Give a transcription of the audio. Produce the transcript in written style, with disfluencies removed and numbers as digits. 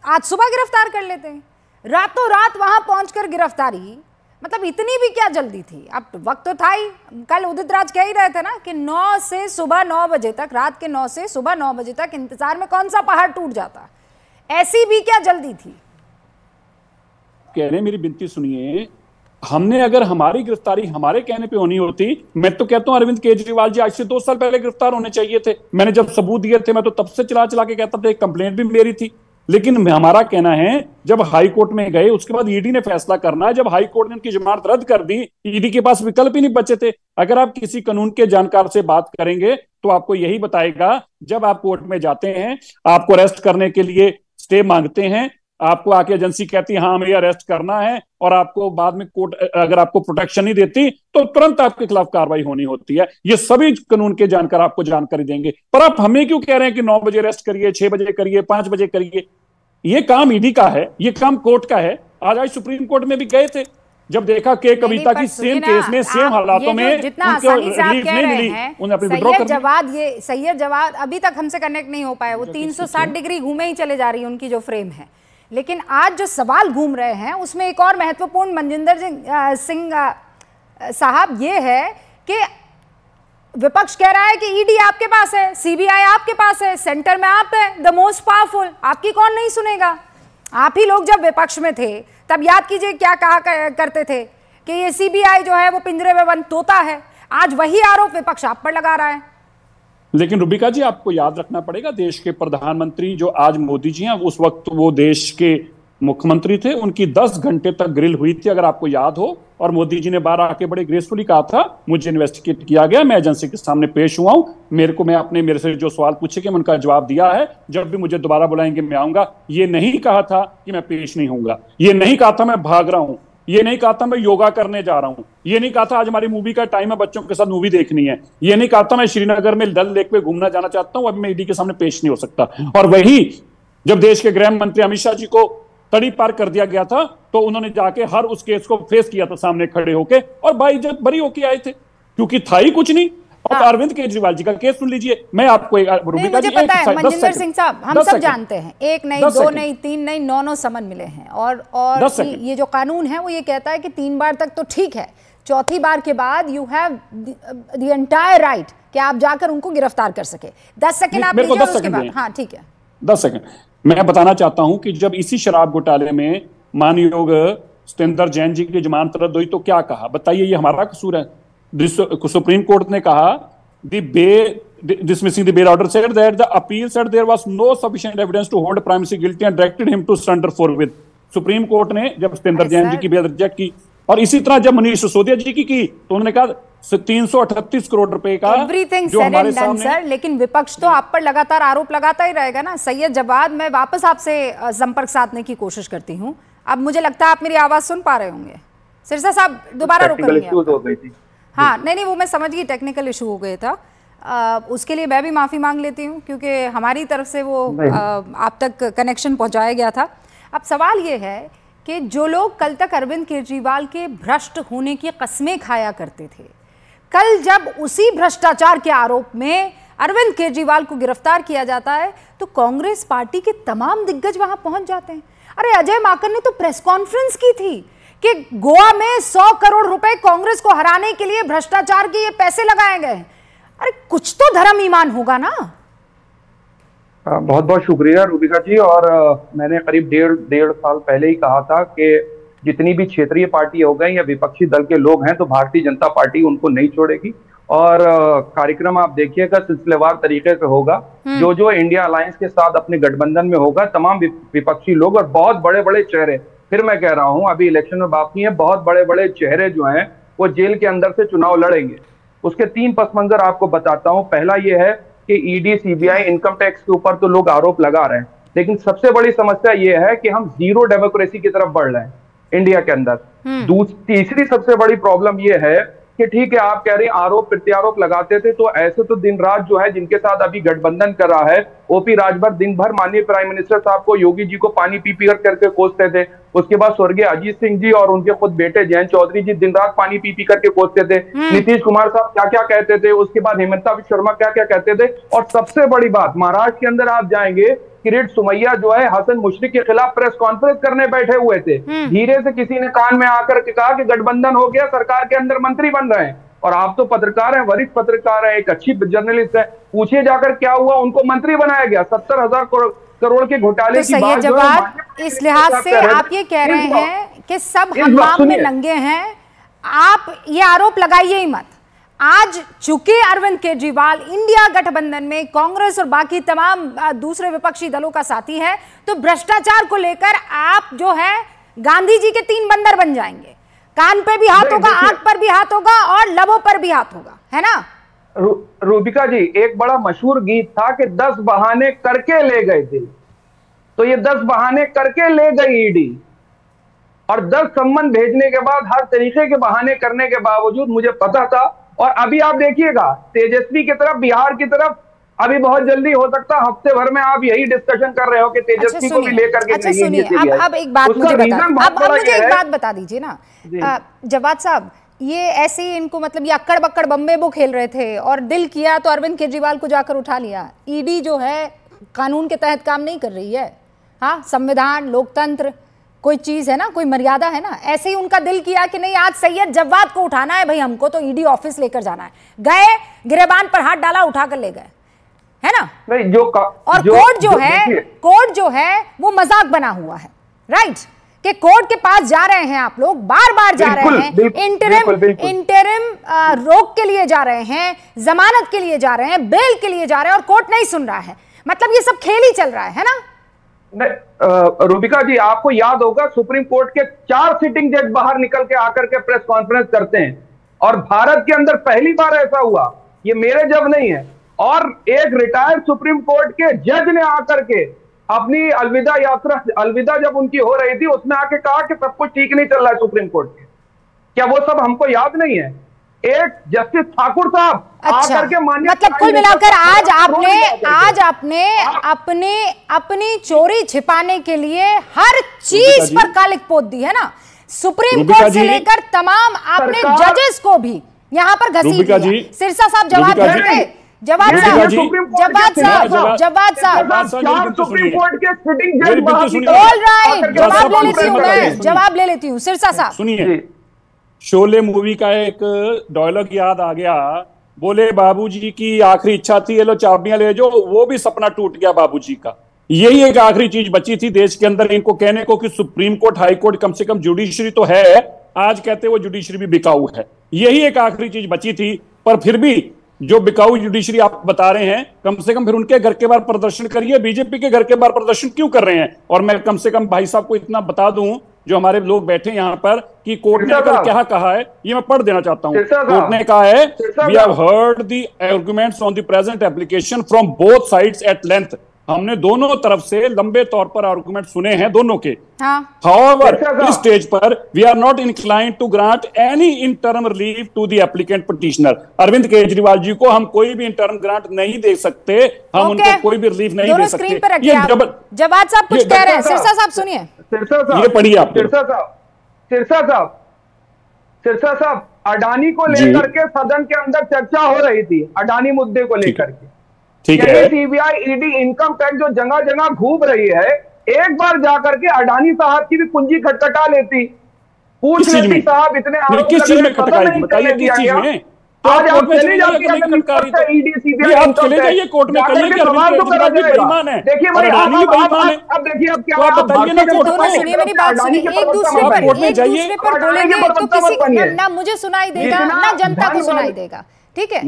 आज सुबह गिरफ्तार कर लेते हैं, रातों रात वहां पहुंचकर गिरफ्तारी, मतलब इतनी भी क्या जल्दी थी? अब वक्त तो था ही। कल उदित राज कह ही रहे थे ना कि 9 से सुबह 9 बजे तक, रात के 9 से सुबह 9 बजे तक इंतजार में कौन सा पहाड़ टूट जाता, ऐसी भी क्या जल्दी थी? कह रहे हैं, मेरी विनती सुनिए, हमने अगर हमारी गिरफ्तारी हमारे कहने पे होनी होती, मैं तो कहता हूं अरविंद केजरीवाल जी आज से 2 साल पहले गिरफ्तार होने चाहिए थे। मैंने जब सबूत दिए थे मैं तो तब से चला चला के कहता था, एक कंप्लेंट भी मेरी थी। लेकिन हमारा कहना है जब हाई कोर्ट में गए उसके बाद ईडी ने फैसला करना है। जब हाई कोर्ट ने उनकी जमानत रद्द कर दी, ईडी के पास विकल्प ही नहीं बचे थे। अगर आप किसी कानून के जानकार से बात करेंगे तो आपको यही बताएगा, जब आप कोर्ट में जाते हैं, आपको अरेस्ट करने के लिए स्टे मांगते हैं, आपको आके एजेंसी कहती है हाँ हमें अरेस्ट करना है, और आपको बाद में कोर्ट अगर आपको प्रोटेक्शन नहीं देती तो तुरंत आपके खिलाफ कार्रवाई होनी होती है। ये सभी कानून के जानकार आपको जानकारी देंगे। पर आप हमें क्यों कह रहे हैं कि 9 बजे अरेस्ट करिए, 6 बजे करिए, 5 बजे करिए? ये काम ईडी का है, ये काम कोर्ट का है। आज सुप्रीम कोर्ट में भी गए थे, जब देखा कि कविता की सेम केस में सेम हालातों में जितना आसानी से आप कह रहे हैं, सैयद जवाद अभी तक हमसे कनेक्ट नहीं हो पाए। वो 360 डिग्री घूमे ही चले जा रही है उनकी जो फ्रेम है। लेकिन आज जो सवाल घूम रहे हैं उसमें एक और महत्वपूर्ण, मनजिंदर सिंह साहब, ये है कि विपक्ष कह रहा है कि ईडी आपके पास है, सीबीआई आपके पास है, सेंटर में आप है, द मोस्ट पावरफुल, आपकी कौन नहीं सुनेगा? आप ही लोग जब विपक्ष में थे तब याद कीजिए क्या कहा करते थे कि ये सीबीआई जो है वो पिंजरे में बंद तोता है। आज वही आरोप विपक्ष आप पर लगा रहा है। लेकिन रुबिका जी, आपको याद रखना पड़ेगा, देश के प्रधानमंत्री जो आज मोदी जी हैं, उस वक्त वो देश के मुख्यमंत्री थे, उनकी 10 घंटे तक ग्रिल हुई थी, अगर आपको याद हो। और मोदी जी ने बाहर आके बड़े ग्रेसफुली कहा था मुझे इन्वेस्टिगेट किया गया, मैं एजेंसी के सामने पेश हुआ हूं, मेरे से जो सवाल पूछे गए मैं उनका जवाब दिया है, जब भी मुझे दोबारा बुलाएंगे मैं आऊंगा। ये नहीं कहा था कि मैं पेश नहीं होऊंगा, ये नहीं कहा था मैं भाग रहा हूं, ये नहीं कहा था मैं योगा करने जा रहा हूं, ये नहीं कहा था आज हमारी मूवी का टाइम है बच्चों के साथ मूवी देखनी है, ये नहीं कहा था मैं श्रीनगर में डल लेक पे घूमना जाना चाहता हूं, अब मैं ईडी के सामने पेश नहीं हो सकता। और वही जब देश के गृह मंत्री अमित शाह जी को तड़ी पार कर दिया गया था तो उन्होंने जाके हर उस केस को फेस किया था सामने खड़े होके, और बाइज्जत बरी होके आए थे, क्योंकि था ही कुछ नहीं। और अरविंद केजरीवाल जी का केस सुन लीजिए, मैं आपको मुझे पता है मनजिंदर सिंह साहब, हम सब जानते हैं, 1 नहीं 2 नहीं 3 नहीं 9 समन मिले हैं, और ये जो कानून है वो ये कहता है कि 3 बार तक तो ठीक है, 4थी बार के बाद you have the entire right कि आप जाकर उनको गिरफ्तार कर सके। 10 सेकंड आप लीजिए उसके बाद। हाँ ठीक है, 10 सेकंड। मैं बताना चाहता हूं कि जब इसी शराब घोटाले में मानयोग सत्येंद्र जैन जी की जमानत रद्द हुई तो क्या कहा, बताइए ये हमारा कसूर है? सुप्रीम कोर्ट ने कहा dismissing the bail order said that the appeal said there was no sufficient evidence to hold prime minister guilty and directed him to surrender forthwith। Supreme court ने जब सत्येंद्र जैन जी की बेल रिजेक्ट की, और इसी तरह जब मनीष सिसोदिया जी की तो उन्होंने कहा 338 करोड़ रुपए का जो हमारे सामने। सर लेकिन विपक्ष तो आप पर लगातार आरोप लगाता ही रहेगा ना। सैयद जवाद, मैं वापस आपसे संपर्क साधने की कोशिश करती हूँ। अब मुझे लगता है आप मेरी आवाज सुन पा रहे होंगे। सिरसा साहब दोबारा रोकेंगे? हाँ नहीं वो मैं समझ गई, टेक्निकल इशू हो गया था। उसके लिए मैं भी माफ़ी मांग लेती हूँ क्योंकि हमारी तरफ से वो आप तक कनेक्शन पहुँचाया गया था। अब सवाल ये है कि जो लोग कल तक अरविंद केजरीवाल के भ्रष्ट होने की कस्में खाया करते थे, कल जब उसी भ्रष्टाचार के आरोप में अरविंद केजरीवाल को गिरफ्तार किया जाता है तो कांग्रेस पार्टी के तमाम दिग्गज वहां पहुंच जाते हैं। अरे अजय माकन ने तो प्रेस कॉन्फ्रेंस की थी कि गोवा में 100 करोड़ रुपए कांग्रेस को हराने के लिए भ्रष्टाचार के ये पैसे लगाए गए। अरे कुछ तो धर्म ईमान होगा ना। बहुत बहुत शुक्रिया रुबिका जी। और मैंने करीब डेढ़ साल पहले ही कहा था कि जितनी भी क्षेत्रीय पार्टी हो गई या विपक्षी दल के लोग हैं तो भारतीय जनता पार्टी उनको नहीं छोड़ेगी। और कार्यक्रम आप देखिएगा सिलसिलेवार तरीके से होगा। जो जो इंडिया अलायंस के साथ अपने गठबंधन में होगा, तमाम विपक्षी लोग और बहुत बड़े बड़े चेहरे, फिर मैं कह रहा हूं अभी इलेक्शन में बाकी है, बहुत बड़े बड़े चेहरे जो हैं वो जेल के अंदर से चुनाव लड़ेंगे। उसके 3 पस मंजर आपको बताता हूं। पहला ये है कि ईडी, सीबीआई, इनकम टैक्स के ऊपर तो लोग आरोप लगा रहे हैं, लेकिन सबसे बड़ी समस्या ये है कि हम जीरो डेमोक्रेसी की तरफ बढ़ रहे हैं इंडिया के अंदर। तीसरी सबसे बड़ी प्रॉब्लम ये है कि ठीक है आप कह रहे हैं आरोप प्रत्यारोप लगाते थे, तो ऐसे तो दिन रात जो है जिनके साथ अभी गठबंधन कर रहा है, ओपी राजभर दिन भर माननीय प्राइम मिनिस्टर साहब को, योगी जी को पानी पी पी करके कोसते थे। उसके बाद स्वर्गीय अजीत सिंह जी और उनके खुद बेटे जयंत चौधरी जी दिन रात पानी पी पी करके कोसते थे। नीतीश कुमार साहब क्या क्या कहते थे, उसके बाद हेमंता शर्मा क्या क्या कहते थे। और सबसे बड़ी बात, महाराष्ट्र के अंदर आप जाएंगे किरीट सुमैया जो है हसन मुश्रिक के खिलाफ प्रेस कॉन्फ्रेंस करने बैठे हुए थे। धीरे से किसी ने कान में आकर के कहा कि गठबंधन हो गया, सरकार के अंदर मंत्री बन रहे हैं। और आप तो पत्रकार हैं, वरिष्ठ पत्रकार हैं, एक अच्छी जर्नलिस्ट है, पूछिए जाकर क्या हुआ, उनको मंत्री बनाया गया। 70,000 करोड़ के घोटाले की बात जवाब इस लिहाज से आप ये कह रहे हैं कि सब हमाम में नंगे हैं, आप ये आरोप लगाइए ही मत। आज चूंकि अरविंद केजरीवाल इंडिया गठबंधन में कांग्रेस और बाकी तमाम दूसरे विपक्षी दलों का साथी है, तो भ्रष्टाचार को लेकर आप जो है गांधी जी के 3 बंदर बन जाएंगे। कान पे भी हाथ होगा, आंख पर भी हाथ होगा और लबों पर भी हाथ होगा, है ना? रूबिका जी, एक बड़ा मशहूर गीत था कि 10 बहाने करके ले गए थे, तो ये 10 बहाने करके ले गई ईडी, और 10 सम्मन भेजने के बाद हर तरीके के बहाने करने के बावजूद मुझे पता था। और अभी आप देखिएगा तेजस्वी की तरफ, बिहार की तरफ अभी बहुत जल्दी हो सकता है, हफ्ते भर में आप यही डिस्कशन कर रहे हो कि तेजस्वी को भी लेकर के सुनिए। अब एक बात मुझे मुझे एक बात बता दीजिए ना जवाद साहब, ये ऐसे ही इनको मतलब ये अक्कड़ बक्कड़ बम्बे वो खेल रहे थे और दिल किया तो अरविंद केजरीवाल को जाकर उठा लिया। ईडी जो है कानून के तहत काम नहीं कर रही है। हाँ, संविधान, लोकतंत्र, कोई चीज है ना, कोई मर्यादा है ना। ऐसे ही उनका दिल किया कि नहीं आज सैयद जवाद को उठाना है भाई, हमको तो ईडी ऑफिस लेकर जाना है। गए, गिरेबान पर हाथ डाला, उठा कर ले गए, है ना? नहीं, और कोर्ट जो है वो मजाक बना हुआ है, राइट? कि कोर्ट के पास जा रहे हैं आप लोग, बार बार जा रहे हैं, इंटरिम रोक के लिए जा रहे हैं, जमानत के लिए जा रहे हैं, बेल के लिए जा रहे हैं, और कोर्ट नहीं सुन रहा है। मतलब ये सब खेल ही चल रहा है ना? नहीं, रूबिका जी, आपको याद होगा सुप्रीम कोर्ट के 4 सिटिंग जज बाहर निकल के आकर के प्रेस कॉन्फ्रेंस करते हैं, और भारत के अंदर पहली बार ऐसा हुआ, ये मेरे जब नहीं है, और एक रिटायर्ड सुप्रीम कोर्ट के जज ने आकर के अपनी अलविदा यात्रा, अलविदा जब उनकी हो रही थी, उसमें आके कहा कि सब कुछ ठीक नहीं चल रहा है सुप्रीम कोर्ट के। क्या वो सब हमको याद नहीं है? एक जस्टिस ठाकुर साहब आकर के मान्य, मतलब कुल मिलाकर आज आपने अपनी चोरी छिपाने के लिए हर चीज पर कालिक पोत दी है ना। सुप्रीम कोर्ट से लेकर तमाम आपने जजेस को भी यहाँ पर घसीट दिया। सिरसा साहब जवाब देंगे? जवाब साहब सुप्रीम कोर्ट के सिटिंग जज ऑल राइट, जवाब ले लेती हूँ। सिरसा साहब सुनिए, शोले मूवी का एक डायलॉग याद आ गया, बोले बाबूजी की आखिरी इच्छा थी ये लो चाबियां ले जाओ, वो भी सपना टूट गया बाबूजी का। यही एक आखिरी चीज बची थी देश के अंदर इनको कहने को कि सुप्रीम कोर्ट, हाई कोर्ट, कम से कम जुडिशरी तो है। आज कहते वो जुडिशरी भी बिकाऊ है। यही एक आखिरी चीज बची थी, पर फिर भी जो बिकाऊ जुडिशरी आप बता रहे हैं, कम से कम फिर उनके घर के बाहर प्रदर्शन करिए। बीजेपी के घर के बाहर प्रदर्शन क्यों कर रहे हैं? और मैं कम से कम भाई साहब को इतना बता दूं, जो हमारे लोग बैठे यहाँ पर, कि कोर्ट ने अगर क्या कहा है ये मैं पढ़ देना चाहता हूँ। कोर्ट ने कहा है, we have heard the arguments on the present application from both sides at length. हमने दोनों तरफ से लंबे तौर पर आर्गुमेंट सुने हैं दोनों के। However, इस स्टेज पर we are not inclined to grant any interim relief to the applicant petitioner. Arvind Kejriwal ji को हम कोई भी इंटर्म ग्रांट नहीं दे सकते, हम उनको कोई भी रिलीफ नहीं दे सकते। जवाद साहब कुछ कह रहे हैं, सिरसा साहब सुनिए। ये पढ़िए आप। सिरसा साहब, अडानी को लेकर के सदन के अंदर चर्चा हो रही थी, अडानी मुद्दे को लेकर के। सीबीआई, ईडी, इनकम टैक्स जो जगह जगह घूम रही है, एक बार जाकर के अडानी साहब की भी कुंजी खटखटा लेती, पूछ लेती साहब इतने किस चीज में खटखटाएगी बताइए, किस चीज में? आज आप चले जाइए ईडी सीबीआई, आप चले जाइए कोर्ट में, कहिए कि अरविंद केजरीवाल जी बेईमान है, देखिए अडानी भी बेईमान है। अब देखिए अब क्या आप बताइए ना कोर्ट में, सुनिए मेरी बात सुनिए, एक दूसरे पर बोलेंगे तो किसी ना मुझे सुनाई देगा ना जनता को सुनाई देगा, ठीक है?